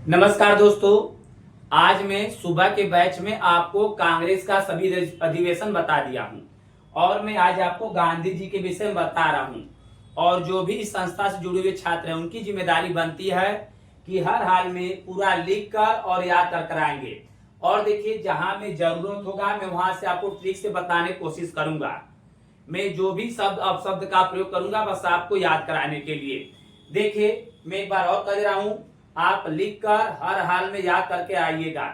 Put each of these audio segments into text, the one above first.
नमस्कार दोस्तों। आज मैं सुबह के बैच में आपको कांग्रेस का सभी अधिवेशन बता दिया हूं और मैं आज आपको गांधी जी के विषय में बता रहा हूं। और जो भी इस संस्था से जुड़े हुए छात्र हैं उनकी जिम्मेदारी बनती है कि हर हाल में पूरा लिख कर और याद कर कराएंगे। और देखिए, जहां में जरूरत होगा मैं वहां से आपको ट्रिक से बताने की कोशिश करूंगा। मैं जो भी शब्द अपशब्द का प्रयोग करूंगा बस आपको याद कराने के लिए। देखिए, मैं एक बार और कह रहा हूं, आप लिखकर हर हाल में याद करके आइएगा।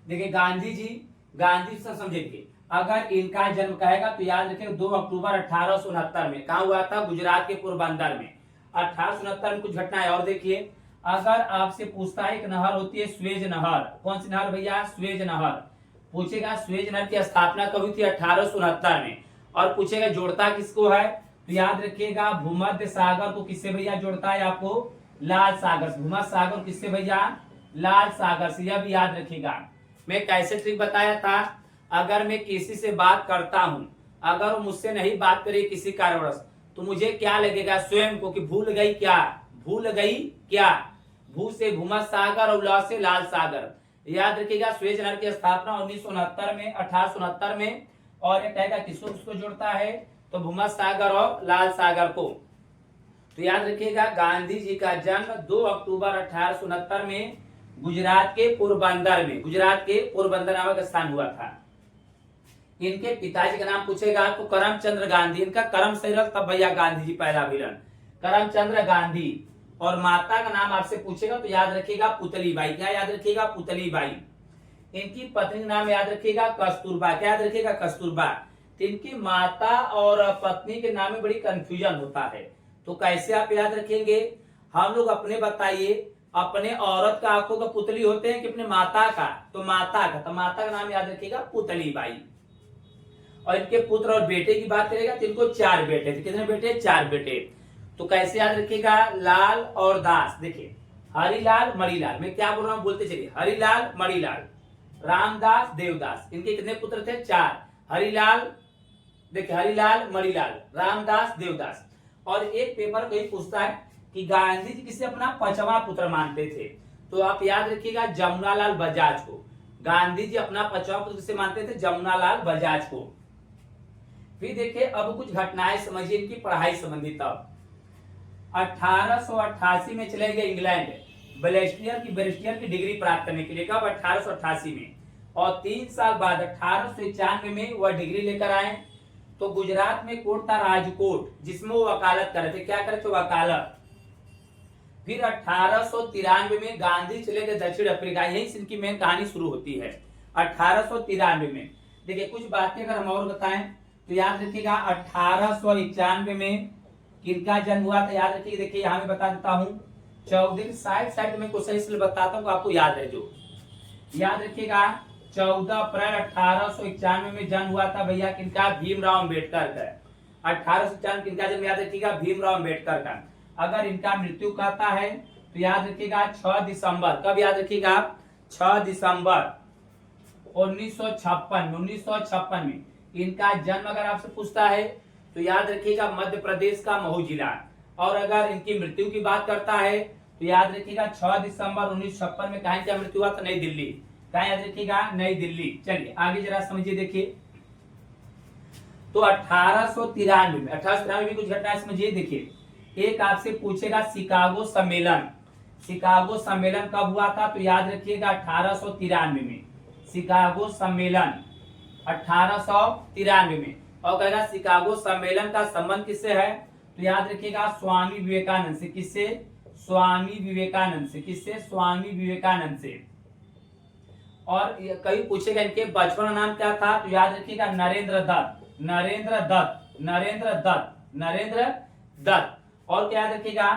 देखिए, गांधी जी से समझेंगे। अगर इनका जन्म कहेगा तो याद रखें 2 अक्टूबर 1869 में। कहा हुआ था? गुजरात के पोरबंदर में। 1869 में कुछ घटनाएं और देखिए। अगर आपसे पूछता है, एक नहर होती है स्वेज नहर। कौन सी नहर भैया? स्वेज नहर। पूछेगा स्वेज नहर की स्थापना कब हुई थी? 1869 में। और पूछेगा जोड़ता किसको है, तो याद रखिएगा भूमध्य सागर को किससे भैया जोड़ता है? आपको लाल सागर से। भूमध्य सागर किससे भैया? लाल सागर से। यह भी याद रखिएगा। मैं कैसे ट्रिक बताया था? अगर मैं किसी से बात करता हूं, अगर वो मुझसे नहीं बात करे किसी कारणवश, तो मुझे क्या लगेगा स्वयं को कि भूल गई क्या? भूल गई क्या? भू से भूमध्य सागर और ला से लाल सागर। याद रखिएगा स्वेज नहर की स्थापना 1969 में, 1869 में। और ये कहेगा किसको किसको जोड़ता है? तो भूमध्य सागर और लाल सागर को। तो याद रखिएगा गांधी जी का जन्म 2 अक्टूबर 1869 में गुजरात के पोरबंदर में, गुजरात के पोरबंदर नामक स्थान हुआ था। इनके पिताजी का नाम पूछेगा आपको करमचंद्र गांधी। इनका कर्म सही रख तब भैया गांधी जी पहला विलन, करमचंद्र गांधी। और माता का नाम आपसे पूछेगा तो याद रखिएगा पुतली बाई। क्या याद रखिएगा? पुतली बाई। इनकी पत्नी का नाम याद रखिएगा कस्तूरबा। क्या याद रखिएगा? कस्तूरबा। तो इनकी माता और पत्नी के नाम में बड़ी कंफ्यूजन होता है, तो कैसे आप याद रखेंगे? हम लोग अपने बताइए, अपने औरत का आंखों का पुतली होते हैं कि अपने माता का? तो माता का। तो माता का नाम याद रखिएगा पुतली बाई। और इनके पुत्र और बेटे की बात करेगा तो इनको 4 बेटे थे। कितने बेटे? 4 बेटे। तो कैसे याद रखिएगा? लाल और दास। देखिए, हरिलाल मणिलाल। मैं क्या बोल रहा हूँ बोलते चलिए। हरिलाल मणिलाल, रामदास देवदास। इनके कितने पुत्र थे? 4। हरिलाल, देखिए हरिलाल मणिलाल, रामदास देवदास। और एक पेपर कोई पूछता है कि गांधी जी किसे अपना 5वां पुत्र मानते थे, तो आप याद रखिएगा जमुनालाल बजाज को। गांधी जी अपना 5वां पुत्र किसे मानते थे? जमुनालाल बजाज को। फिर देखिए, अब कुछ घटनाएं समझिए इनकी पढ़ाई संबंधित। अब 1888 में चले गए इंग्लैंड बैरिस्टर की डिग्री प्राप्त करने के लिए। कब? 1888 में। और 3 साल बाद 1891 में वह डिग्री लेकर आए। तो गुजरात में कोर्ट था राजकोट, जिसमें वो वकालत कर रहे थे। क्या कर रहे थे? वकालत। फिर 1893 में गांधी चले गए दक्षिण अफ्रीका। यही से इनकी मेन कहानी शुरू होती है 1893 में। देखिए, कुछ बातें अगर हम और बताएं तो याद रखिएगा 1891 में किनका जन्म हुआ था? याद रखिए। देखिए, यहां मैं बता देता हूं, चौधरी साइड में क्वेश्चन इसलिए बताता हूं आपको याद रहे। जो याद रखिएगा 14 अप्रैल 1891 में जन्म हुआ था भैया किनका? भीमराव अम्बेडकर का। 1891 किनका जन्म? याद रखिएगा भीमराव अम्बेडकर का। अगर इनका मृत्यु कहता है तो याद रखिएगा 6 दिसंबर। कब? याद रखिएगा 6 दिसंबर 1956 में इनका जन्म अगर आपसे पूछता है तो याद रखिएगा मध्य प्रदेश का महू जिला। और अगर इनकी मृत्यु की बात करता है तो याद रखिएगा 6 दिसंबर 1956 में कहां क्या मृत्यु हुआ था? नई दिल्ली। क्या याद रखिएगा? नई दिल्ली। चलिए आगे जरा समझिए। देखिए, तो 1893 में कुछ घटनाएं समझिए। देखिए, एक आपसे पूछेगा शिकागो सम्मेलन। शिकागो सम्मेलन कब हुआ था? तो याद रखिएगा 1893 में। शिकागो सम्मेलन 1893 में। और कहेगा शिकागो सम्मेलन का संबंध किससे है? तो याद रखिएगा स्वामी विवेकानंद से। किससे? स्वामी विवेकानंद से। किससे? स्वामी विवेकानंद से। और कहीं पूछेगा इनके बचपन का नाम क्या था? तो याद रखिएगा नरेंद्र दत्त। नरेंद्र दत्त, नरेंद्र दत्त, नरेंद्र दत्त। और क्या याद रखिएगा?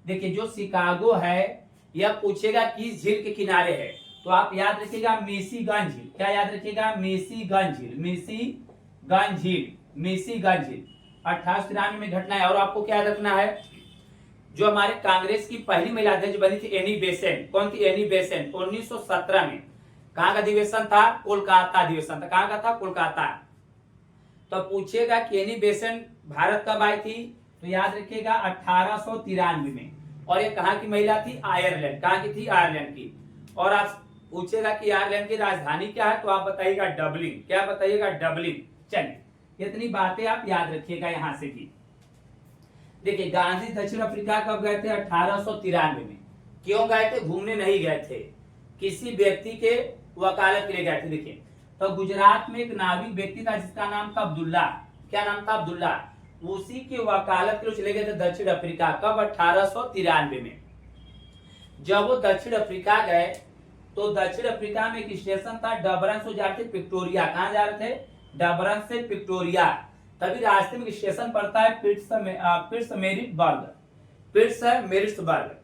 देखिए, जो शिकागो है यह पूछेगा किस झील के किनारे है, तो आप याद रखिएगा मिशिगन झील। क्या याद रखिएगा? मिशिगन झील, मिशिगन झील, मिशिगन झील। 1893 में घटना है। और आपको क्या याद रखना है? जो हमारे कांग्रेस की पहली महिला अध्यक्ष बनी थी एनी बेसेंट। कौन थी? Annie Besant. 1917 में। कहां का अधिवेशन था? कोलकाता अधिवेशन था। कहां का था? कोलकाता। तो पूछेगा कि एनी बेसेंट भारत कब आई थी? तो याद रखिएगा 1893 में। और ये कहाँ की महिला थी? आयरलैंड। कहाँ की थी? आयरलैंड की। और आप पूछेगा कि आयरलैंड की राजधानी क्या है, तो आप बताइएगा डबलिन। क्या बताइएगा? डबलिन। चलिए, इतनी बातें आप याद रखिएगा यहां से भी। देखिए, गांधी दक्षिण अफ्रीका कब गए थे? 1893 में। क्यों गए थे? घूमने नहीं गए थे, किसी व्यक्ति के वकालत के लिए गए थे। देखिए, तो गुजरात में एक नाविक व्यक्ति था जिसका नाम था अब्दुल्ला। क्या नाम था? अब्दुल्ला। उसी के वकालत के लिए चले गए थे दक्षिण अफ्रीका। कब? 1893 में। जब वो दक्षिण अफ्रीका गए तो दक्षिण अफ्रीका में एक स्टेशन था, डबरन से जा रहे थे पिक्टोरिया। कहां जा रहे थे? डबरन से पिक्टोरिया। तभी रास्ते में स्टेशन पड़ता है पिट्समेरिट्सबर्ग।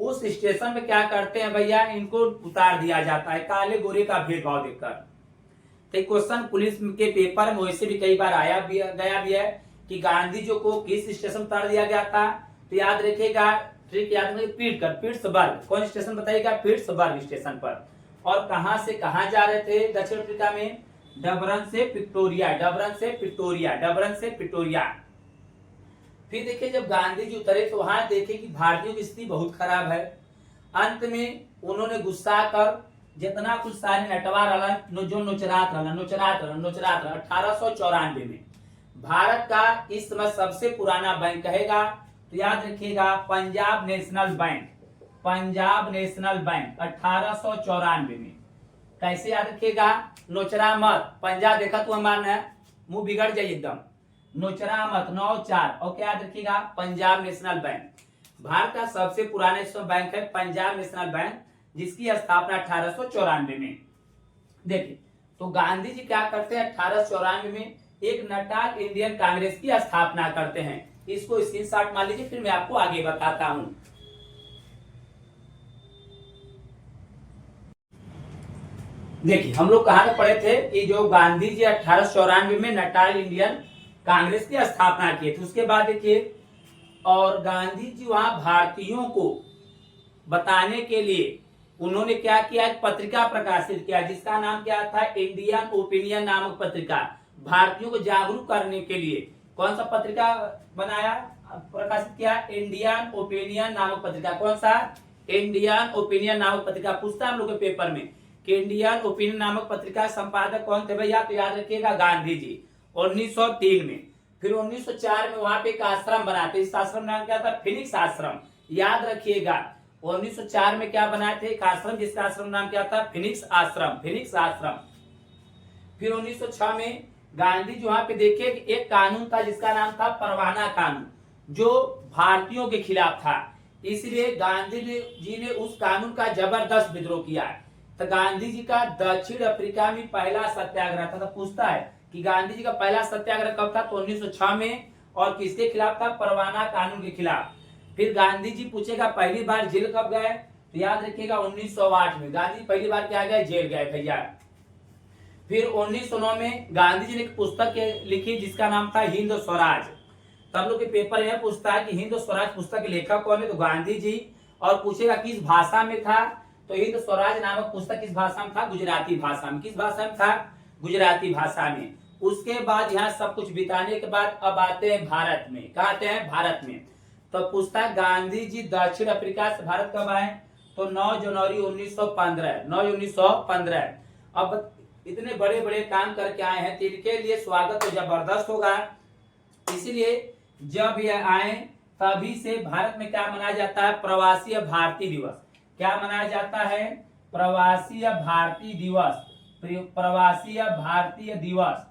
उस स्टेशन में क्या करते हैं भैया? इनको उतार दिया जाता है काले गोरे का भेदभाव देखकर। तो क्वेश्चन पुलिस के पेपर में वैसे भी कई बार आया भी गया भी है कि गांधी जी को किस स्टेशन उतार दिया गया था। तो याद रखिएगा, ट्रिक याद रखिएगा, पिट्सबर्ग। कौन स्टेशन बताइएगा? पिट्सबर्ग स्टेशन पर। और कहां से कहां जा रहे थे दक्षिण अफ्रीका में? डबरन से पिक्टोरिया। डबरन से पिक्टोरिया। डबरन से पिक्टोरिया। फिर देखिए, जब गांधी जी उतरे तो वहां देखे कि भारतीयों की स्थिति बहुत खराब है। अंत में उन्होंने गुस्सा कर जितना कुछ सारे नटवा रहा जो नोचरात रहा 1894 में। भारत का इस समय सबसे पुराना बैंक कहेगा तो याद रखिएगा Punjab national bank. Punjab national bank 1894 में। कैसे याद रखिएगा? नोचरा मत। पंजाब देखा तो मारना है, मुंह बिगड़ जाए एकदम। नोचरा मत 94। और क्या याद रखिएगा? Punjab national bank. भारत का सबसे पुराना बैंक है पंजाब नेशनल बैंक, जिसकी स्थापना 1894 में। देखिए, तो गांधी जी क्या करते हैं? 1894 में एक नटाल इंडियन कांग्रेस की स्थापना करते हैं। इसको स्क्रीनशॉट मान लीजिए, फिर मैं आपको आगे बताता हूं। देखिए, हम लोग कहां पढ़े थे कि जो गांधी जी 1894 में नटाल इंडियन कांग्रेस की स्थापना किए थे। उसके बाद देखिए, और गांधी जी वहां भारतीयों को बताने के लिए उन्होंने क्या किया? एक पत्रिका प्रकाशित किया जिसका नाम क्या था? इंडियन ओपिनियन नामक पत्रिका। भारतीयों को जागरूक करने के लिए कौन सा पत्रिका बनाया, प्रकाशित किया? इंडियन ओपिनियन नामक पत्रिका। कौन सा? इंडियन ओपिनियन नामक पत्रिका। पूछता है हम लोग के पेपर में कि इंडियन ओपिनियन नामक पत्रिका संपादक कौन थे भैया? तो याद रखिएगा गांधी जी। 1903 में। फिर 1904 में वहां पे एक आश्रम बनाते। इस आश्रम नाम क्या था? फिनिक्स आश्रम। याद रखिएगा, 1904 में क्या बनाए थे? एक आश्रम, जिसका आश्रम नाम क्या था? फिनिक्स आश्रम। फिनिक्स आश्रम। फिर 1906 में गांधी जी वहां पे देखे एक कानून था जिसका नाम था परवाना कानून, जो भारतीयों के खिलाफ था। इसलिए गांधी जी ने उस कानून का जबरदस्त विद्रोह किया। तो गांधी जी का दक्षिण अफ्रीका में पहला सत्याग्रह था। तो पूछता है कि गांधी जी का पहला सत्याग्रह कब था? तो 1906 में। और किसके खिलाफ था? परवाना कानून के खिलाफ। फिर गांधी जी पूछेगा पहली बार जेल कब गए? तो याद रखिएगा 1908 में गांधी पहली बार क्या गए? जेल गए भैया। फिर 1909 में गांधी जी ने एक पुस्तक लिखी जिसका नाम था हिंद स्वराज। तब लोग के पेपर में पूछता है कि हिंद स्वराज पुस्तक के लेखक कौन है? तो गांधी जी। और पूछेगा किस भाषा में था? तो हिंद स्वराज नामक पुस्तक किस भाषा में था? गुजराती भाषा में। किस भाषा में था? गुजराती भाषा में। उसके बाद यहाँ सब कुछ बिताने के बाद अब आते हैं भारत में। कहा आते हैं? भारत में। तो पूछता है गांधी जी दक्षिण अफ्रीका से भारत कब आए? तो 9 जनवरी 1915। 9 1915। अब इतने बड़े बड़े काम करके आए हैं तो इनके लिए स्वागत तो जबरदस्त होगा। इसीलिए जब ये आए तभी से भारत में क्या मनाया जाता है? प्रवासी भारतीय दिवस। क्या मनाया जाता है? प्रवासी भारतीय दिवस। प्रवासी भारतीय दिवस।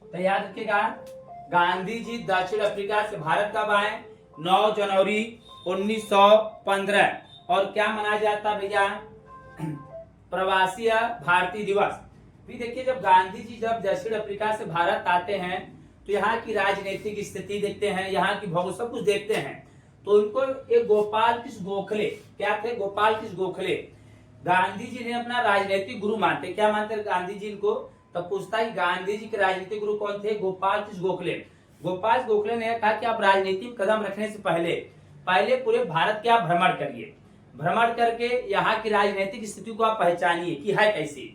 तो याद रखिएगा, गांधी जी दक्षिण अफ्रीका से भारत कब आए? 9 जनवरी 1915। और क्या मनाया जाता भैया? प्रवासी भारतीय दिवस। फिर देखिए, जब गांधी जी जब दक्षिण अफ्रीका से भारत आते हैं तो यहाँ की राजनीतिक स्थिति देखते हैं, यहाँ की भौगोलिक सब कुछ देखते हैं। तो उनको एक गोपाल कृष्ण गोखले, क्या थे? गोपाल कृष्ण गोखले गांधी जी ने अपना राजनीतिक गुरु मानते। क्या मानते गांधी जी इनको? तो पूछता है गांधी जी के राजनीतिक गुरु कौन थे? गोपाल कृष्ण गोखले। गोपाल गोखले ने कहा कि आप राजनीति में कदम रखने से पहले पूरे भारत का भ्रमण करिए। भ्रमण करके यहाँ की राजनीतिक स्थिति को आप पहचानिए कि है कैसी,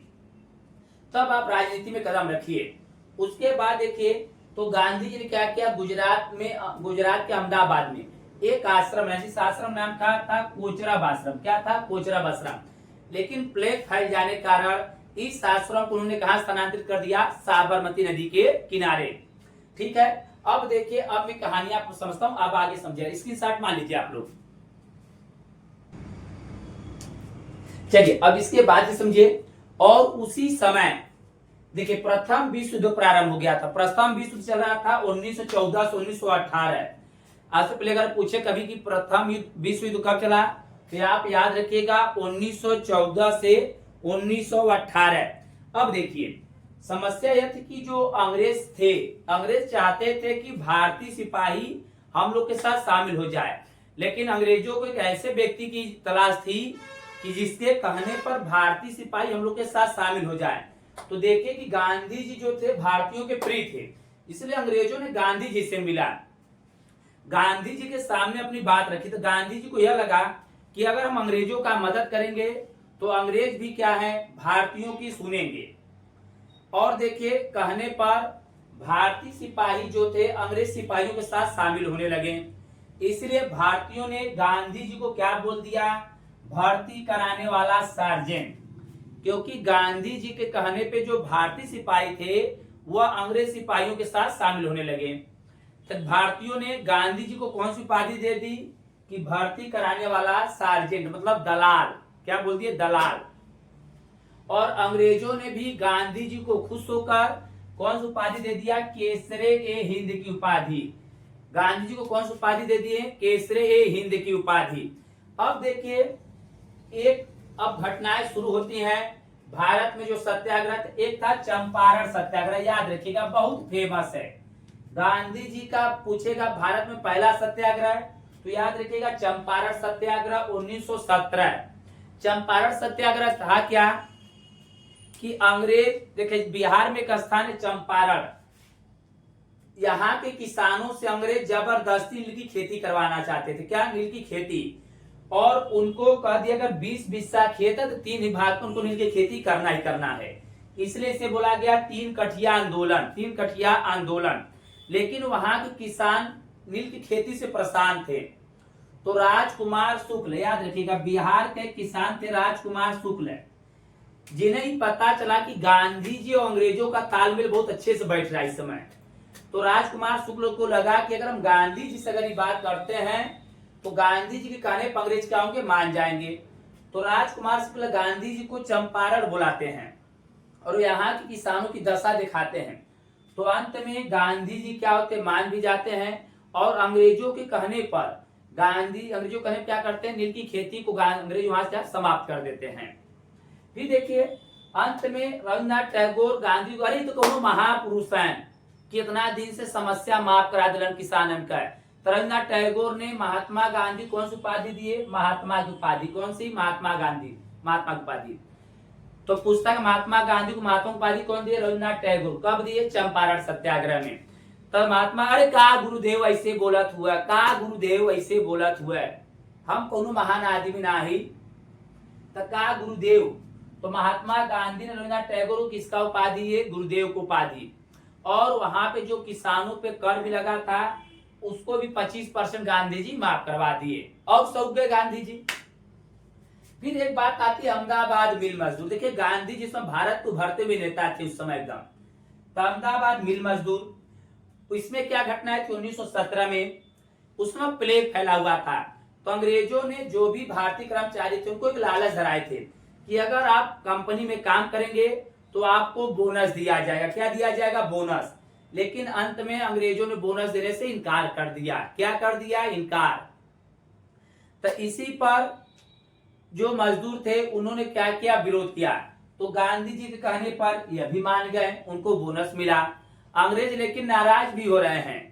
तब आप राजनीति में कदम रखिए। उसके बाद देखिए, तो गांधी जी ने क्या किया? गुजरात के अहमदाबाद में एक आश्रम है, जिस आश्रम नाम था कोचरब आश्रम। क्या था? कोचरब आश्रम। लेकिन प्लेग फैल जाने के कारण इस आश्रम को उन्होंने कहा स्थानांतरित कर दिया? साबरमती नदी के किनारे। ठीक है, अब देखिए, अब मैं कहानी आपको समझता हूं, अब आगे समझिए। स्क्रीनशॉट मान लीजिए आप लोग। चलिए अब इसके बाद समझिए। और उसी समय देखिए प्रथम विश्व युद्ध प्रारंभ हो गया था। प्रथम विश्व युद्ध चल रहा था 1914 से 1918। आज से पहले अगर पूछे कभी कि प्रथम विश्व युद्ध कब चला, तो आप याद रखिएगा 1914 से 1918। अब देखिए समस्या यह थी कि जो अंग्रेज थे, अंग्रेज चाहते थे कि भारतीय सिपाही हम लोग के साथ शामिल हो जाए, लेकिन अंग्रेजों को एक ऐसे व्यक्ति की तलाश थी कि जिसके कहने पर भारतीय सिपाही हम लोग के साथ शामिल हो जाए। तो देखिए कि गांधी जी जो थे भारतीयों के प्रिय थे, इसलिए अंग्रेजों ने गांधी जी से मिला, गांधी जी के सामने अपनी बात रखी। तो गांधी जी को यह लगा कि अगर हम अंग्रेजों का मदद करेंगे तो अंग्रेज भी क्या है, भारतीयों की सुनेंगे। और देखिए कहने पर भारतीय सिपाही जो थे अंग्रेज सिपाहियों के साथ शामिल होने लगे। इसलिए भारतीयों ने गांधी जी को क्या बोल दिया? भर्ती कराने वाला सार्जेंट। क्योंकि गांधी जी के कहने पे जो भारतीय सिपाही थे वह अंग्रेज सिपाहियों के साथ शामिल होने लगे। तो भारतीयों ने गांधी जी को कौन सी उपाधि दे दी कि भर्ती कराने वाला सार्जेंट, मतलब दलाल। क्या बोल दिए? दलाल। और अंग्रेजों ने भी गांधी जी को खुश होकर कौन सी उपाधि दे दिया? केसरे ए हिंद की उपाधि। गांधी जी को कौन सी उपाधि दे दिए? केसरे ए हिंद की उपाधि। अब देखिए एक अब घटनाएं शुरू होती हैं भारत में। जो सत्याग्रह, एक था चंपारण सत्याग्रह, याद रखिएगा बहुत फेमस है। गांधी जी का पूछेगा भारत में पहला सत्याग्रह, तो याद रखिएगा चंपारण सत्याग्रह 1917। चंपारण सत्याग्रह था क्या कि अंग्रेज, देखिए बिहार में एक स्थान है चंपारण, यहाँ के किसानों से अंग्रेज जबरदस्ती नील की खेती करवाना चाहते थे। क्या? नील की खेती। और उनको कह दिया अगर 20 बिस्सा खेत है तो 3 विभाग में उनको नील की खेती करना ही करना है। इसलिए इसे बोला गया 3 कठिया आंदोलन, 3 कठिया आंदोलन। लेकिन वहां के किसान नील की खेती से परेशान थे। तो राजकुमार शुक्ल, याद रखिएगा बिहार के किसान थे राजकुमार शुक्ल, जिन्हें ही पता चला कि गांधी जी और अंग्रेजों का तालमेल बहुत अच्छे से बैठ रहा है इस समय। तो राजकुमार शुक्ल को लगा कि अगर हम गांधी जी से अगर ये बात करते हैं तो गांधी जी के कहने पर अंग्रेज क्या होंगे? मान जाएंगे। तो राजकुमार शुक्ल गांधी जी को चंपारण बुलाते हैं और यहाँ के किसानों की दशा दिखाते हैं। तो अंत में गांधी जी क्या होते? मान भी जाते हैं। और अंग्रेजों के कहने पर अंग्रेजों कहने क्या करते हैं? नील की खेती को अंग्रेज वहां से समाप्त कर देते हैं। फिर देखिए अंत में रविन्द्रनाथ टैगोर गांधी, अरे तो कौन महापुरुष हैं, कितना दिन से समस्या माफ करा दिलन किसानन का। रविन्द्रनाथ टैगोर ने महात्मा गांधी कौन सी उपाधि दिए? महात्मा की उपाधि। कौन सी? महात्मा गांधी, महात्मा की उपाधि। तो पुस्तक महात्मा गांधी को महात्मा उपाधि कौन दिए? रविन्द्रनाथ टैगोर। कब दिए? चंपारण सत्याग्रह में। तब महात्मा, अरे का गुरुदेव ऐसे बोलत हुआ, का गुरुदेव ऐसे बोलत हुआ, हम कोनो महान आदमी नाही, तो का गुरुदेव। तो महात्मा गांधी ने रविन्द्रनाथ टैगोर को किसका उपाधि है? गुरुदेव को उपाधि। और वहां पे जो किसानों पे कर भी लगा था उसको भी 25% गांधी जी माफ करवा दिए और सौंप गए गांधी जी। फिर एक बात आती है अहमदाबाद मिल मजदूर। देखिए गांधी जी भारत को भरते हुए नेता थे उस समय एकदम। तो अहमदाबाद मिल मजदूर, इसमें क्या घटना थी 1917 में? उसमें प्लेग फैला हुआ था। तो अंग्रेजों ने जो भी भारतीय कर्मचारी थे उनको एक लालच धराए थे कि अगर आप कंपनी में काम करेंगे तो आपको बोनस दिया जाएगा। क्या दिया जाएगा? बोनस। लेकिन अंत में अंग्रेजों ने बोनस देने से इनकार कर दिया। क्या कर दिया? इनकार। तो इसी पर जो मजदूर थे उन्होंने क्या किया? विरोध किया। तो गांधी जी के कहने पर यह भी मान गए, उनको बोनस मिला। अंग्रेज लेकिन नाराज भी हो रहे हैं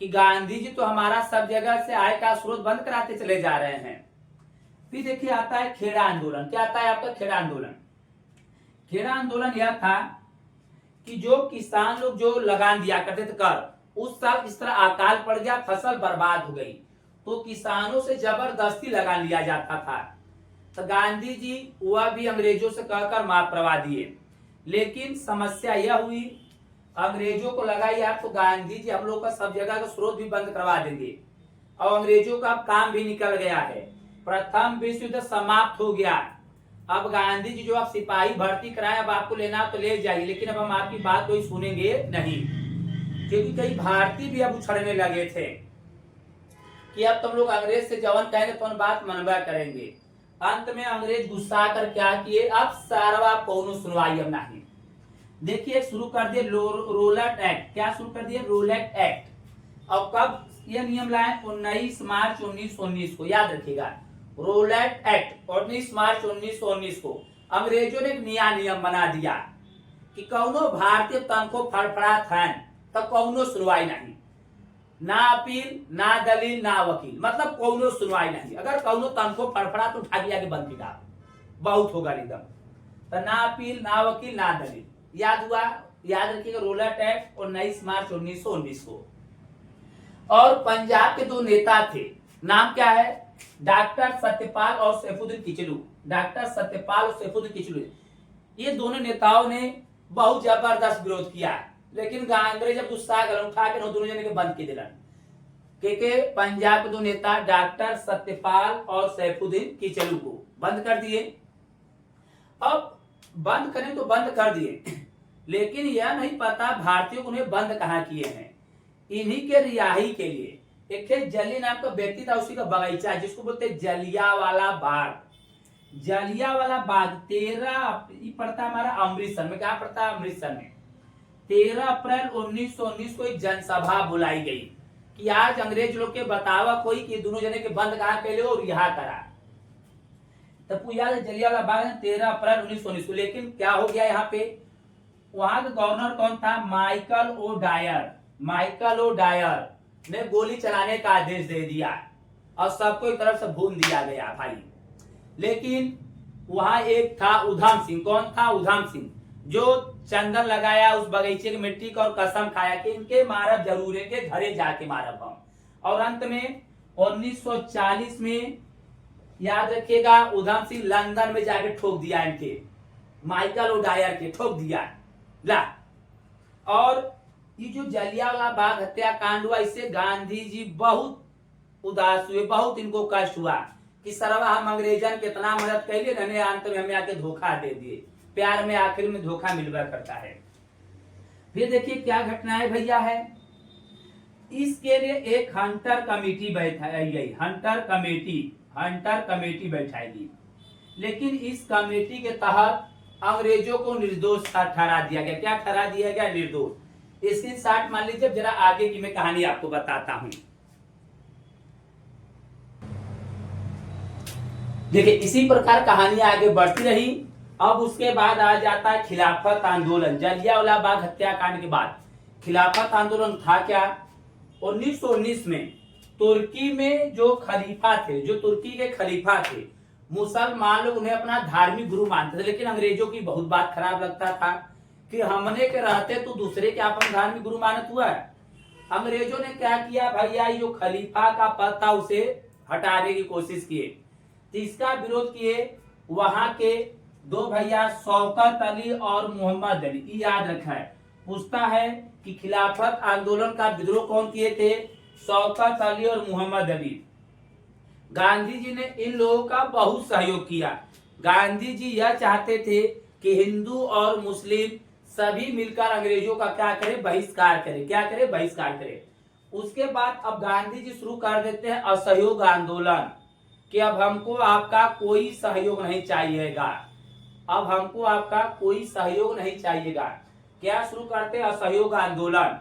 कि गांधी जी तो हमारा सब जगह से आय का स्रोत बंद कराते चले जा रहे हैं। फिर देखिए आता है खेड़ा आंदोलन। क्या आता है आपका? खेड़ा आंदोलन। खेड़ा आंदोलन यह था कि जो किसान लोग जो लगान दिया करते थे कर, उस साल इस तरह अकाल पड़ गया, फसल बर्बाद हो गई, तो किसानों से जबरदस्ती लगान लिया जाता था। तो गांधी जी वह भी अंग्रेजों से कहकर माफ करवा दिए। लेकिन समस्या यह हुई, अंग्रेजों को लगा यार तो गांधी जी हम लोग का सब जगह का स्रोत भी बंद करवा देंगे। और अंग्रेजों का काम भी निकल गया है। प्रथम विश्व युद्ध समाप्त हो गया। अब गांधी जी जो आप सिपाही भर्ती कराए, अब आपको लेना तो ले जाइए, लेकिन अब हम आपकी बात कोई सुनेंगे नहीं, क्योंकि कई भारतीय भी अब उछड़ने लगे थे कि अब तुम लोग अंग्रेज से जवन कहेंगे तो बात मनवा करेंगे। अंत में अंग्रेज गुस्सा कर क्या किए, अब सारवा कौनो सुनवाई अब नहीं। देखिए शुरू कर दिए रोलेट एक्ट। क्या शुरू कर दिए? Rowlatt Act. और कब यह नियम लाए? 19 मार्च 1919 को, याद रखिएगा। रोलेट एक्ट 19 मार्च 1919 को अंग्रेजों ने एक नया नियम बना दिया कि कौनो भारतीय तनको फड़फड़ात है तो कौनो सुनवाई नहीं, ना अपील, ना दलील, ना वकील, मतलब कौनो सुनवाई नहीं। अगर कौनो तनको फड़फड़ा तो उठा के बंद किया, बहुत होगा एकदम। तो ना अपील, ना वकील, ना दलील। याद हुआ? याद रखिएगा रोलेट एक्ट 19 मार्च 1919 को। और पंजाब के दो नेता थे, नाम क्या है? डॉक्टर सत्यपाल और सैफुद्दीन किचलू। डॉक्टर सत्यपाल और सैफुद्दीन किचलू, ये दोनों नेताओं ने बहुत जबरदस्त विरोध किया, लेकिन अंग्रेज जब गुस्सा कर उठा के दोनों जने के बंद की दिलन। के पंजाब के दो नेता डॉक्टर सत्यपाल और सैफुद्दीन किचलू को बंद कर दिए। अब बंद करें तो बंद कर दिए, लेकिन यह नहीं पता भारतीयों को उन्हें बंद कहाँ किए हैं। इन्हीं के रिहाई के लिए एक जली नाम का व्यक्ति था, उसी का बगीचा जिसको बोलते जलियांवाला बाग। जलियांवाला बाग 13 पड़ता है हमारा अमृतसर में। क्या पड़ता है? अमृतसर में। 13 अप्रैल 1919 को एक जनसभा बुलाई गई कि आज अंग्रेज लोग के बतावा कोई कि दोनों जने के बंद कहा के लिए और रिहा करा। तब याद है जलियांवाला बाग 13 अप्रैल 1919 को। लेकिन क्या हो गया यहाँ पे, वहां का गवर्नर कौन था? Michael O'Dwyer. Michael O'Dwyer ने गोली चलाने का आदेश दे दिया और सबको एक तरफ से भून दिया गया भाई। लेकिन वहां एक था उधम सिंह। कौन था? उधम सिंह, जो चंदन लगाया उस बगीचे की मिट्टी का और कसम खाया कि इनके मारब जरूर, इनके घरे जाके मारब हम। और अंत में 1940 में याद रखिएगा उधम सिंह लंदन में जाके ठोक दिया, इनके माइकल ओ डायर के ठोक दिया ला। और ये जो जलियांवाला बाग हत्याकांड हुआ, इससे गांधी जी बहुत उदास हुए, बहुत इनको कष्ट हुआ कि सरवा हम अंग्रेजन कितना मदद कैलिए, रहने अंत में हमें आके धोखा दे दिए। प्यार में आखिर में धोखा मिलवा करता है। फिर देखिए क्या घटनाएं भैया है। इसके लिए एक हंटर कमेटी बैठाई गई। हंटर कमेटी बैठाएगी, लेकिन इस कमेटी के तहत अंग्रेजों को निर्दोष ठहरा दिया गया। क्या ठहरा दिया गया? निर्दोष। इसकी 60 मान लीजिए, जरा आगे की मैं कहानी आपको बताता हूं। देखिए इसी प्रकार कहानी आगे बढ़ती रही। अब उसके बाद आ जाता है खिलाफत आंदोलन। जलियांवाला बाग हत्याकांड के बाद खिलाफत आंदोलन था क्या? 1919 में तुर्की में जो खलीफा थे, जो तुर्की के खलीफा थे, मुसलमान लोग उन्हें अपना धार्मिक गुरु मानते थे, लेकिन अंग्रेजों की बहुत बात खराब लगता था कि हमने के रहते तो दूसरे के अपन धार्मिक गुरु मानत हुआ है। अंग्रेजों ने क्या किया भैया, जो खलीफा का पद था उसे हटाने की कोशिश किए, तो इसका विरोध किए वहां के दो भैया शौकत अली और मोहम्मद अली। याद रखा है, पूछता है कि खिलाफत आंदोलन का विद्रोह कौन किए थे? शौकत अली और मोहम्मद अली। गांधी जी ने इन लोगों का बहुत सहयोग किया। गांधी जी यह चाहते थे कि हिंदू और मुस्लिम सभी मिलकर अंग्रेजों का क्या करें? बहिष्कार करें। क्या करें? बहिष्कार करें। उसके बाद अब गांधी जी शुरू कर देते हैं असहयोग आंदोलन कि अब हमको आपका कोई सहयोग नहीं चाहिएगा। अब हमको आपका कोई सहयोग नहीं चाहिएगा। क्या शुरू करते हैं? असहयोग आंदोलन।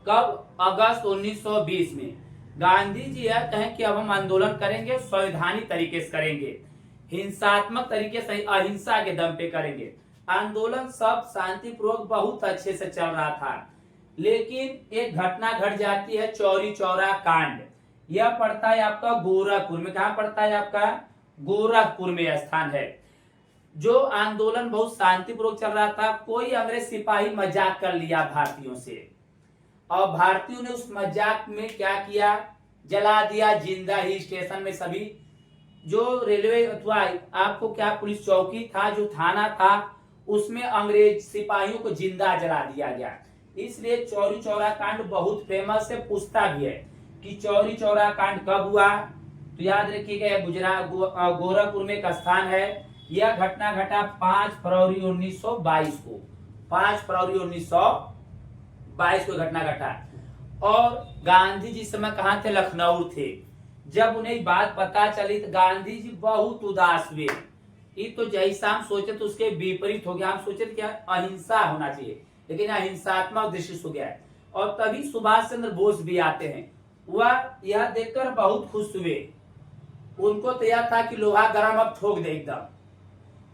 कब? अगस्त 1920 में। गांधी जी यह कहें कि अब हम आंदोलन करेंगे, संवैधानिक तरीके से करेंगे, हिंसात्मक तरीके से, अहिंसा के दम पे करेंगे। आंदोलन सब शांतिपूर्वक बहुत अच्छे से चल रहा था, लेकिन एक घटना घट जाती है, चौरी चौरा कांड। यह पड़ता है आपका गोरखपुर में। कहाँ पड़ता है आपका? गोरखपुर में स्थान है। जो आंदोलन बहुत शांतिपूर्वक चल रहा था, कोई अंग्रेज सिपाही मजाक कर लिया भारतीयों से, और भारतीयों ने उस मजाक में क्या किया? जला दिया जिंदा ही स्टेशन में सभी जो रेलवे अथवा आपको क्या पुलिस चौकी था, जो थाना था, उसमें अंग्रेज सिपाहियों को जिंदा जला दिया गया। इसलिए चौरी चौरा कांड बहुत फेमस है, पूछता भी है कि चौरी चौरा कांड कब हुआ, तो याद रखिएगा यह गुजरात गोरखपुर में एक स्थान है। यह घटना घटा 5 फरवरी 1922 को, 5 फरवरी 1922 को घटना घटा। और गांधी जी समय कहाँ थे, लखनऊ थे। जब उन्हें बात पता चली तो गांधी जी बहुत उदास हुए। ये तो जैसा हम सोचे तो उसके विपरीत हो गया। हम सोचे थे क्या अहिंसा होना चाहिए, लेकिन अहिंसात्मक दृष्टि हो गया है। और तभी सुभाष चंद्र बोस भी आते हैं। वह यह देखकर बहुत खुश हुए। उनको तो यह था कि लोहा गर्म अब ठोक दे एकदम,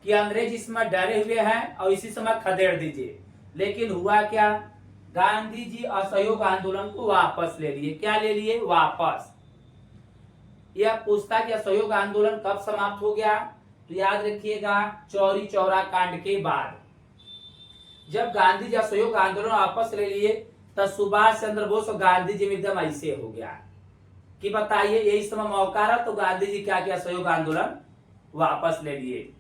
कि अंग्रेज इस समय डरे हुए हैं और इसी समय खदेड़ दीजिए। लेकिन हुआ क्या, गांधी जी असहयोग आंदोलन को वापस ले लिए। क्या ले लिए, वापस। यह पूछता कि असहयोग आंदोलन कब समाप्त हो गया, तो याद रखिएगा चौरी चौरा कांड के बाद। जब गांधी जी असहयोग आंदोलन वापस ले लिए तब सुभाष चंद्र बोस और गांधी जी में एकदम ऐसे हो गया कि बताइए यही समय मौका रहा, तो गांधी जी क्या किया, असहयोग आंदोलन वापस ले लिए।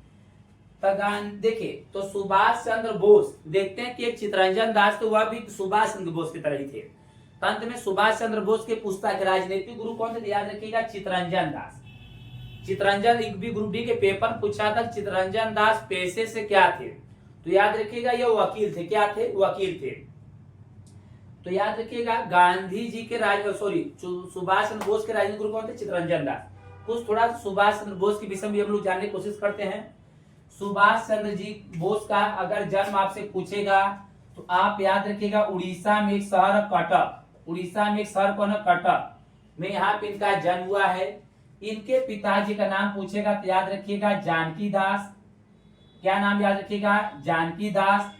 देखिए तो सुभाष चंद्र बोस, देखते हैं कि एक चितरंजन दास, तो वह भी सुभाष चंद्र बोस की तरह ही थे। अंत में सुभाष चंद्र बोस के पुस्तक राजनीतिक गुरु कौन थे, याद रखिएगा चितरंजन दास। चितरंजन भी ग्रुप डी के पेपर पूछा था, चितरंजन दास पेशे से क्या थे, तो याद रखिएगा ये वकील थे। क्या थे, वकील थे। तो याद रखिएगा गांधी जी के सुभाष चंद्र बोस के राजनीतिक गुरु कौन थे, चितरंजन दास। कुछ थोड़ा सुभाष चंद्र बोस के विषय में हम लोग जानने की कोशिश करते हैं। सुभाष चंद्र जी बोस का अगर जन्म आपसे पूछेगा तो आप याद रखिएगा उड़ीसा में एक शहर कटक, उड़ीसा में एक शहर कौन है, कटक में, यहाँ पे इनका जन्म हुआ है। इनके पिताजी का नाम पूछेगा तो याद रखिएगा जानकी दास। क्या नाम याद रखिएगा, जानकी दास।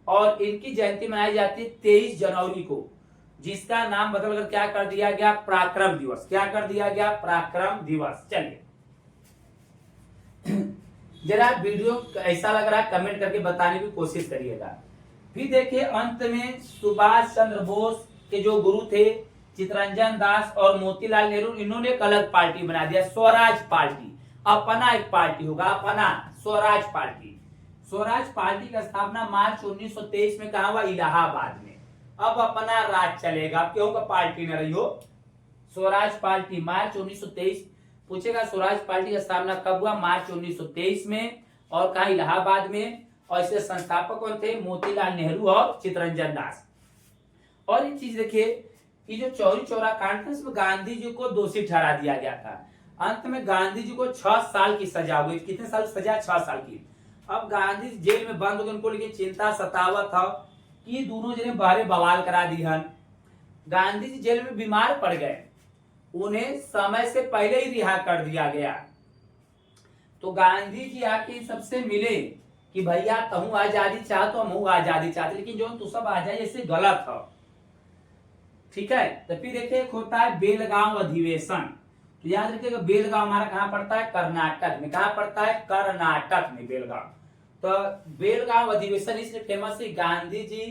और इनकी जयंती मनाई जाती है 23 जनवरी को, जिसका नाम बदलकर क्या कर दिया गया, पराक्रम दिवस। क्या कर दिया गया, पराक्रम दिवस। चलिए जरा वीडियो ऐसा लग रहा है कमेंट करके बताने की कोशिश करिएगा। फिर देखिए अंत में सुभाष चंद्र बोस के जो गुरु थे चितरंजन दास और मोतीलाल नेहरू, इन्होंने एक अलग पार्टी बना दिया, स्वराज पार्टी। अपना एक पार्टी होगा, अपना स्वराज पार्टी। स्वराज पार्टी की स्थापना मार्च 1923 में कहा हुआ, इलाहाबाद में। अब अपना राज चलेगा, क्यों का पार्टी न रही हो। स्वराज पार्टी मार्च 1923 पूछेगा, स्वराज पार्टी की स्थापना कब हुआ, मार्च 1923 में। और कहा, इलाहाबाद में। और इसके संस्थापक कौन थे, मोतीलाल नेहरू और चितरंजन दास। और एक चीज देखिए, ये जो चौरी चौरा कांड था इसमें गांधी जी को दोषी ठहरा दिया गया था। अंत में गांधी जी को 6 साल की सजा हुई। कितने साल सजा, 6 साल की। अब गांधी जी जेल में बंद हो गए, उनको लेकिन चिंता सतावत था कि दोनों जने बारे बवाल करा दी हन। गांधी जी जेल में बीमार पड़ गए, उन्हें समय से पहले ही रिहा कर दिया गया। तो गांधी जी आके सबसे मिले कि भैया तुम आजादी चाहते, हम आजादी चाहते, लेकिन जो तू सब आजादी ऐसे गलत हो। ठीक है, तो फिर देखिए एक होता है बेलगांव अधिवेशन। तो याद रखिएगा बेलगांव हमारा कहाँ पड़ता है, कर्नाटक में। कहाँ पड़ता है, कर्नाटक में बेलगांव। तो बेलगांव अधिवेशन इसलिए फेमस है, गांधी जी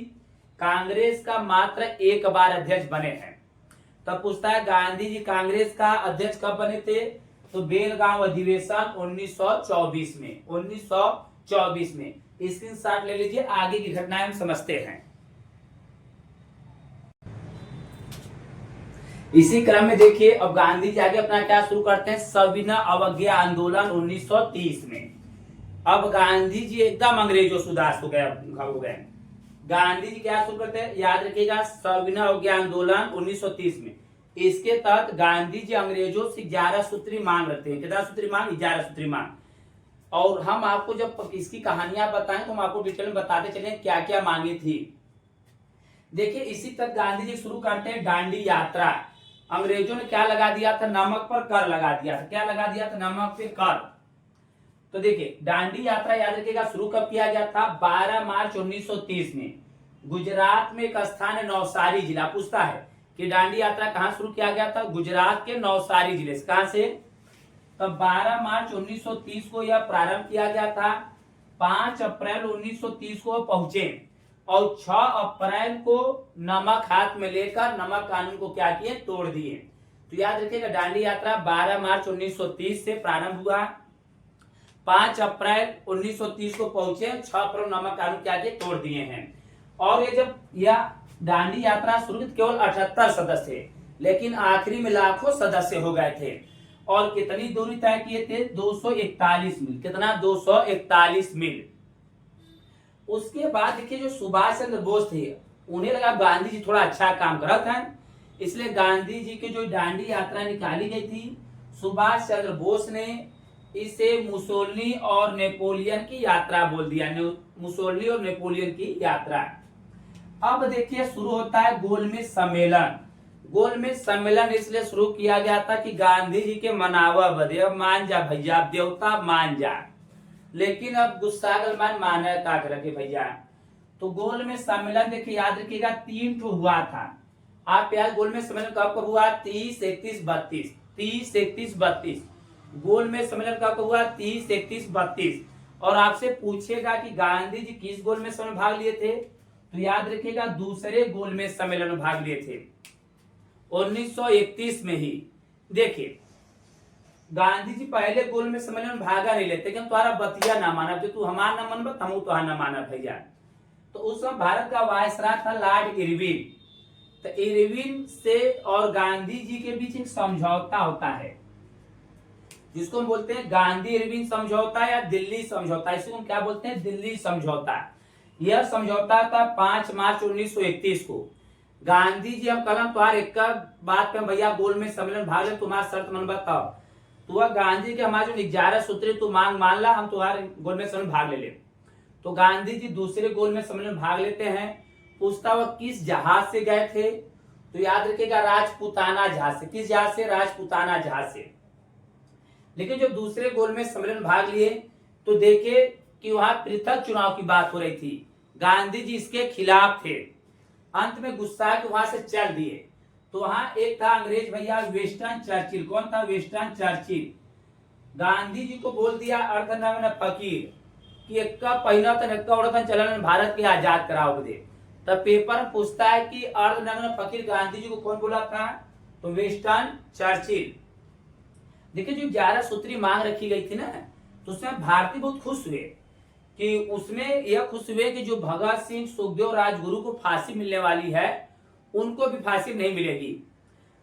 कांग्रेस का मात्र एक बार अध्यक्ष बने हैं। तब पूछता है गांधी जी कांग्रेस का अध्यक्ष कब बने थे, तो बेलगांव अधिवेशन 1924 में, 1924 में। स्क्रीनशॉट ले लीजिए, आगे की घटनाएं हम समझते हैं। इसी क्रम में देखिए अब गांधी जी आगे अपना क्या शुरू करते हैं, सविनय अवज्ञा आंदोलन 1930 में। अब गांधी जी एकदम अंग्रेजों से उदास हो गए। गांधी जी क्या शुरू करते हैं, याद रखिएगा सविनय अवज्ञा आंदोलन 1930 में। इसके तहत गांधी जी अंग्रेजों से 11 सूत्री मांग रखते हैं। कितना सूत्री मांग, 11 सूत्री मांग। और हम आपको जब इसकी कहानियां बताएं तो हम आपको डिटेल में बताते चले क्या क्या मांगी थी। देखिए इसी तक गांधी जी शुरू करते हैं दांडी यात्रा। अंग्रेजों ने क्या लगा दिया था, नमक पर कर लगा दिया था। क्या लगा दिया था, नमक पे कर। तो देखिए दांडी यात्रा याद रखिएगा शुरू कब किया गया था, 12 मार्च 1930 में। गुजरात में एक स्थान है नवसारी जिला। पूछता है कि दांडी यात्रा कहां शुरू किया गया था, गुजरात के नवसारी जिले से। कहां से, तब 12 मार्च 1930 को यह प्रारंभ किया गया था। 5 अप्रैल 1930 को पहुंचे और 6 अप्रैल को नमक हाथ में लेकर नमक कानून को क्या किए, तोड़ दिए। तो याद रखिएगा दांडी यात्रा 12 मार्च 1930 से प्रारंभ हुआ, 5 अप्रैल 1930 को पहुंचे, 6 अप्रैल नमक कानून क्या किए, तोड़ दिए हैं। और ये जब यह दांडी यात्रा शुरू की केवल 78 सदस्य थे, लेकिन आखिरी में लाखों सदस्य हो गए थे। और कितनी दूरी तय किए थे? 241 मील। कितना? 241 मील। उसके बाद देखिए जो सुभाष चंद्र बोस थे, उन्हें लगा गांधी जी थोड़ा अच्छा काम कर रहा था, इसलिए गांधी जी की जो दांडी यात्रा निकाली गई थी, सुभाष चंद्र बोस ने इसे मुसोलिनी और नेपोलियन की यात्रा बोल दिया। मुसोलिनी और नेपोलियन की यात्रा। अब देखिए शुरू होता है गोलमेज सम्मेलन। गोलमेज सम्मेलन इसलिए शुरू किया गया था कि गांधी जी के मनावा बदे, अब मान जा भैया, अब देवता मान जा, लेकिन अब गुस्सा मान माना का रखे भैया। तो गोलमेज सम्मेलन देखिए याद रखिएगा 3 ठो हुआ था। आप यार गोलमेज सम्मेलन कब हुआ? 30, 31, 32। 30, 31, 32 गोलमेज सम्मेलन कब हुआ? 30, 31, 32। और आपसे पूछेगा कि गांधी जी किस गोलमेज सम्मेलन में भाग लिए थे, तो याद रखिएगा दूसरे गोलमेज सम्मेलन में भाग लिए थे 1931 में ही। देखिए गांधी जी पहले गोलमेज सम्मेलन में भागा नहीं लेते, क्यों? तुम्हारा बतिया ना माना, जो तू हमारा ना मन हम तो ना माना भैया। तो उस समय भारत का वायसराय था लॉर्ड इरविन। तो इरविन से और गांधी जी के बीच एक समझौता होता है, जिसको हम बोलते हैं गांधी इरविन समझौता या दिल्ली समझौता। इसको हम क्या बोलते हैं? दिल्ली समझौता। यह समझौता था 5 मार्च 1931 को। गांधी जी हम कलम तुम्हारे एक बात पे भैया गोलमेज सम्मेलन भाग ले, तुम्हारा शर्त मन बताओ। तो वह गांधी के हमारे जो 11 सूत्री तू मान ला, हम तुम्हारे गोलमेज सम्मेलन भाग ले। तो गांधी जी दूसरे गोलमेज सम्मेलन भाग लेते हैं। पूछता वह किस जहाज से गए थे, तो याद रखिएगा राजपूताना जहाज से। किस जहाज से? राजपूताना जहाज से। लेकिन जो दूसरे गोलमेज सम्मेलन भाग लिए तो देखे कि वहां पृथक चुनाव की बात हो रही थी, गांधी जी इसके खिलाफ थे। अंत में गुस्सा के वहां से चल दिए। तो वहां एक था अंग्रेज भैया विंस्टन चर्चिल। कौन था? Winston Churchill. गांधी जी को बोल दिया अर्धनग्न फकीर कि एक्का पहिना तन एक्का उड़तन चलन भारत के आजाद कराओ दे। तब पेपर पूछता है कि अर्धनग्न फकीर गांधी जी को कौन बोला था? तो विंस्टन चर्चिल। देखिए जो 11 सूत्री मांग रखी गई थी ना, तो उसमें भारतीय बहुत खुश हुए कि उसमें यह खुश हुए कि जो भगत सिंह, सुखदेव, राजगुरु को फांसी मिलने वाली है, उनको भी फांसी नहीं मिलेगी।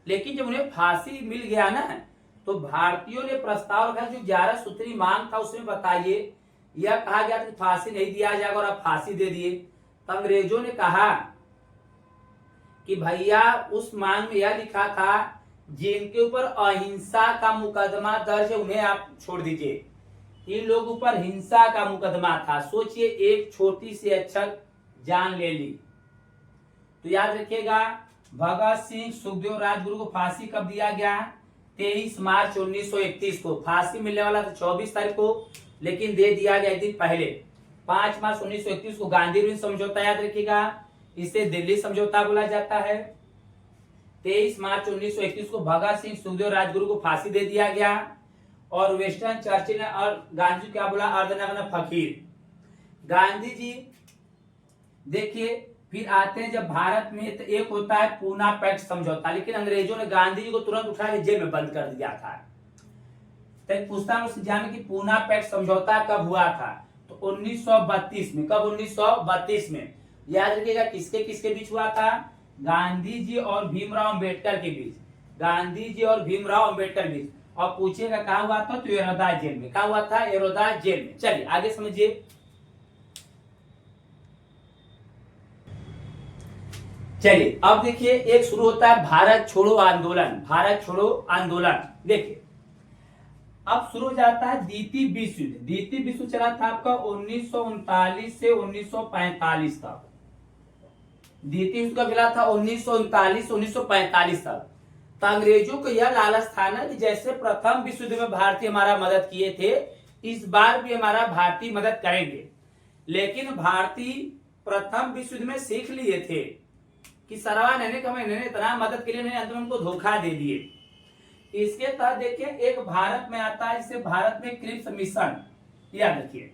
लेकिन जब उन्हें फांसी मिल गया ना, तो भारतीयों ने प्रस्ताव रखा जो 11 सूत्री मांग था उसमें बताइए, यह कहा गया कि फांसी नहीं दिया जाएगा और आप फांसी दे दिए। तो अंग्रेजों ने कहा कि भैया उस मांग में यह लिखा था जिनके ऊपर अहिंसा का मुकदमा दर्ज है उन्हें आप छोड़ दीजिए। इन लोगों पर हिंसा का मुकदमा था। सोचिए एक छोटी सी अक्षर जान ले ली। तो याद रखिएगा भगत सिंह, सुखदेव, राजगुरु को फांसी कब दिया गया? 23 मार्च 1931 को। फांसी मिलने वाला था 24 तारीख को, लेकिन दे दिया गया एक दिन पहले 5 मार्च 1931 को। गांधी समझौता याद रखिएगा, इसे दिल्ली समझौता बोला जाता है। 23 मार्च 1931 को भगत सिंह, सुखदेव, राजगुरु को फांसी दे दिया गया। और विंस्टन चर्चिल ने और गांधी जी क्या बोला? अर्धनग्न फकीर। गांधी जी देखिए फिर आते हैं जब भारत में, तो एक होता है पूना पैक्ट समझौता, लेकिन अंग्रेजों ने गांधी जी को तुरंत उठा के जेल में बंद कर दिया था। तो पूछता हूं कि पूना पैक्ट समझौता कब हुआ था? तो 1932 में। कब? 1932 में। याद रखिएगा किसके किसके बीच हुआ था? गांधी जी और भीमराव अंबेडकर के बीच। गांधी जी और भीमराव अंबेडकर बीच। और पूछेगा कहा हुआ था? तो एरोदा जेल में। कहा हुआ था? एरोदा जेल में। चलिए आगे समझिए। चलिए अब देखिए एक शुरू होता है भारत छोड़ो आंदोलन। भारत छोड़ो आंदोलन देखिए अब शुरू हो जाता है द्वितीय विश्व युद्ध। द्वितीय विश्व चला था आपका 1939 से 1945 तक। द्वितीय विश्व का चला था 1939 से 1945 तक। तो अंग्रेजों को यह लालच था ना कि जैसे प्रथम विश्व युद्ध में भारतीय हमारा मदद किए थे, इस बार भी हमारा भारतीय मदद करेंगे। लेकिन भारतीय प्रथम विश्व युद्ध में सीख लिए थे कि सरवा ने इतना मदद के लिए अंत में उनको धोखा दे दिए। इसके तहत देखिए एक भारत में आता है, जिसे भारत में क्रिप्स मिशन। याद रखिए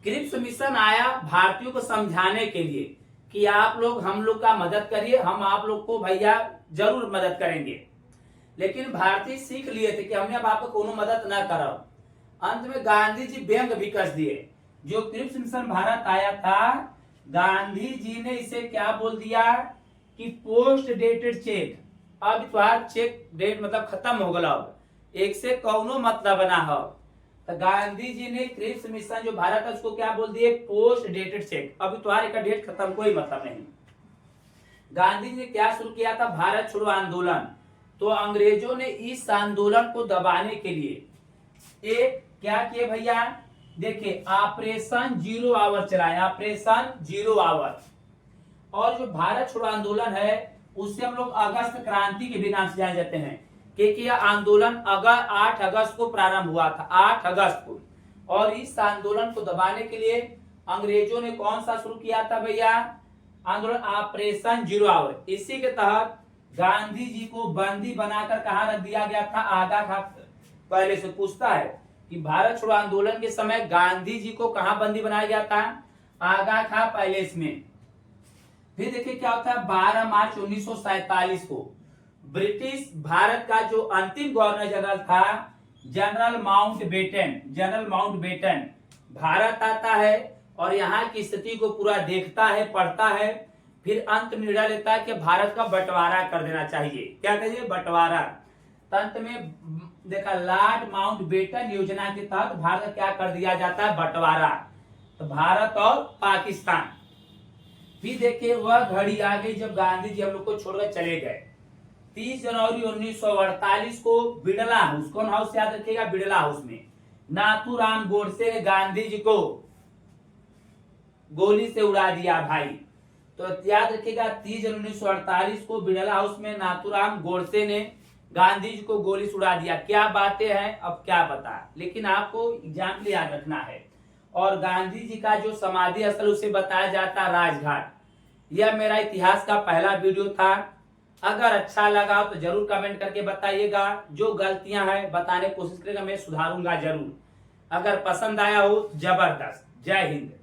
क्रिप्स मिशन आया भारतीयों को समझाने के लिए कि आप लोग हम लोग का मदद करिए, हम आप लोग को भैया जरूर मदद करेंगे। लेकिन भारतीय सीख लिए थे कि हमने अब आपको कोनो मदद ना करो। अंत में गांधी जी व्यंग भी कस दिए। जो क्रिप्स मिशन भारत आया था, गांधी जी ने इसे क्या बोल दिया कि पोस्ट डेटेड चेक। अब तुम्हार चेक डेट मतलब खत्म हो गया, अब एक से कौनो मतलब बना हो। तो गांधी जी ने क्रिप्स मिशन जो भारत है उसको क्या बोल दिए, पोस्ट डेटेड चेक। अब तुम्हारे का डेट खत्म, कोई मतलब नहीं। गांधी जी ने क्या शुरू किया था, भारत छोड़ो आंदोलन। तो अंग्रेजों ने इस आंदोलन को दबाने के लिए एक क्या किए भैया, देखिए ऑपरेशन जीरो आवर चलाए, ऑपरेशन जीरो आवर। और जो भारत छोड़ो आंदोलन है उससे हम लोग अगस्त क्रांति के भी नाम से जाने जाते हैं, क्योंकि यह आंदोलन 8 अगस्त को प्रारंभ हुआ था, 8 अगस्त को। और इस आंदोलन को दबाने के लिए अंग्रेजों ने कौन सा शुरू किया था भैया, आंदोलन ऑपरेशन जीरो आवर। इसी के तहत गांधी जी को बंदी बनाकर कहां रख दिया गया था, आगा खां। पहले से पूछता है कि भारत छोड़ो आंदोलन के समय गांधी जी को कहां बंदी बनाया गया था, आगा खां पैलेस में। फिर देखिए क्या होता है, 12 मार्च 1947 को ब्रिटिश भारत का जो अंतिम गवर्नर जनरल था general Mountbatten, general Mountbatten Bharat आता है और यहाँ की स्थिति को पूरा देखता है, पढ़ता है। फिर अंत में निर्णय लेता है कि भारत का बंटवारा कर देना चाहिए। क्या कहिए, बंटवारा। अंत में देखा लॉर्ड माउंटबेटन योजना के तहत भारत का क्या कर दिया जाता है, बंटवारा। तो भारत और पाकिस्तान। फिर देखिए वह घड़ी आ गई जब गांधी जी हम लोग को छोड़कर चले गए। 30 जनवरी 1948 को बिड़ला हाउस, कौन हाउस याद रखिएगा, बिड़ला हाउस में नाथूराम गोडसे ने गांधी जी को गोली से उड़ा दिया भाई। तो याद रखिएगा 30 जनवरी 1948 को बिड़ला हाउस में नाथूराम गोडसे ने गांधी जी को गोली से उड़ा दिया। क्या बातें हैं, अब क्या बता, लेकिन आपको एग्जाम के लिए याद रखना है। और गांधी जी का जो समाधि स्थल उसे बताया जाता राजघाट। यह मेरा इतिहास का पहला वीडियो था। अगर अच्छा लगा तो जरूर कमेंट करके बताइएगा। जो गलतियां हैं बताने की कोशिश करेगा, मैं सुधारूंगा जरूर। अगर पसंद आया हो जबरदस्त। जय हिंद।